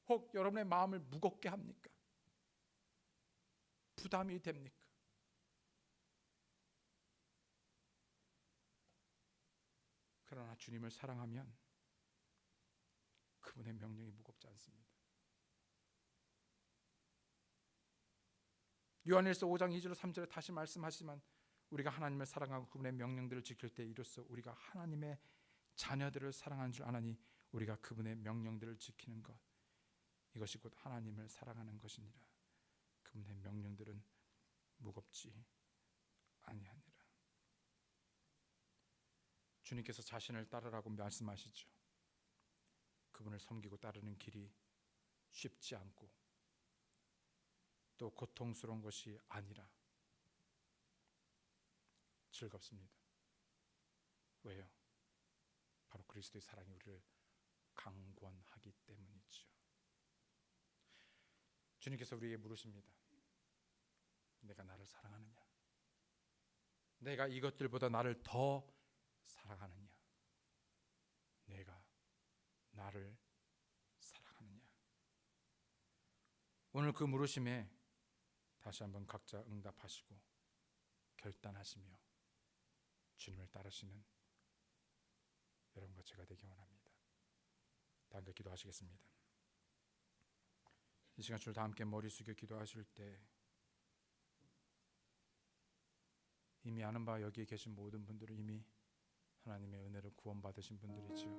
혹 여러분의 마음을 무겁게 합니까? 부담이 됩니까? 그러나 주님을 사랑하면 그분의 명령이 무겁지 않습니다. 요한일서 5장 2절 3절에 다시 말씀하시지만 우리가 하나님을 사랑하고 그분의 명령들을 지킬 때 이로써 우리가 하나님의 자녀들을 사랑하는 줄 아나니 우리가 그분의 명령들을 지키는 것, 이것이 곧 하나님을 사랑하는 것이니라. 그분의 명령들은 무겁지 아니하니라. 주님께서 자신을 따르라고 말씀하시죠. 그분을 섬기고 따르는 길이 쉽지 않고 또 고통스러운 것이 아니라 즐겁습니다. 왜요? 바로 그리스도의 사랑이 우리를 강권하기 때문이죠. 주님께서 우리에게 물으십니다. 내가 나를 사랑하느냐? 내가 이것들보다 나를 더 사랑하느냐? 내가 나를 사랑하느냐? 오늘 그 물으심에 다시 한번 각자 응답하시고 결단하시며 주님을 따르시는 여러분과 제가 되기 원합니다. 다 함께 기도하시겠습니다. 이 시간 주를 다 함께 머리 숙여 기도하실 때 이미 아는 바 여기에 계신 모든 분들은 이미 하나님의 은혜를 구원받으신 분들이죠.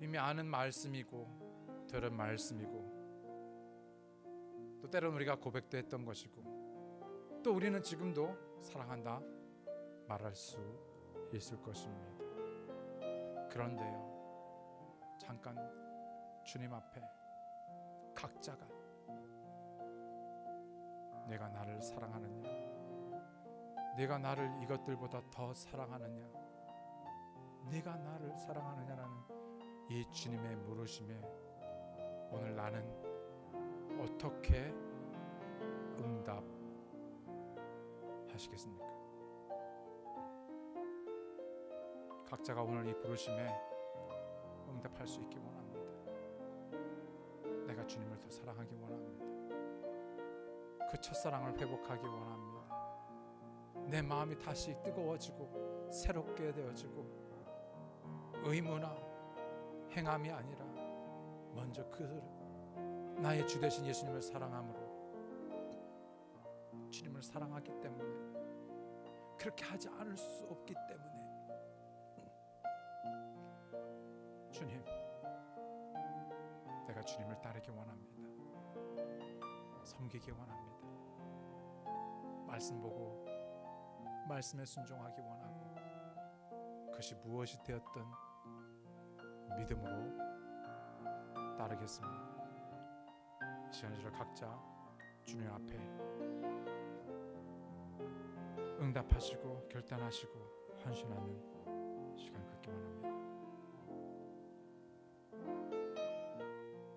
이미 아는 말씀이고 들은 말씀이고 또 때로는 우리가 고백도 했던 것이고 또 우리는 지금도 사랑한다 말할 수 있을 것입니다. 그런데요, 잠깐 주님 앞에 각자가 내가 나를 사랑하느냐, 내가 나를 이것들보다 더 사랑하느냐, 내가 나를 사랑하느냐라는 이 주님의 물으심에 오늘 나는 어떻게 응답하시겠습니까? 각자가 오늘 이 부르심에 응답할 수 있기 원합니다. 내가 주님을 더 사랑하기 원합니다. 그 첫사랑을 회복하기 원합니다. 내 마음이 다시 뜨거워지고 새롭게 되어지고 의무나 행함이 아니라 먼저 그 나의 주 되신 예수님을 사랑함으로 주님을 사랑하기 때문에 그렇게 하지 않을 수 없기 때문에 주님, 내가 주님을 따르기 원합니다. 섬기기 원합니다. 말씀 보고 말씀에 순종하기 원하고 그것이 무엇이 되었든 믿음으로 따르겠습니다. 이 시간 저를 각자 주님 앞에 응답하시고 결단하시고 헌신하는 시간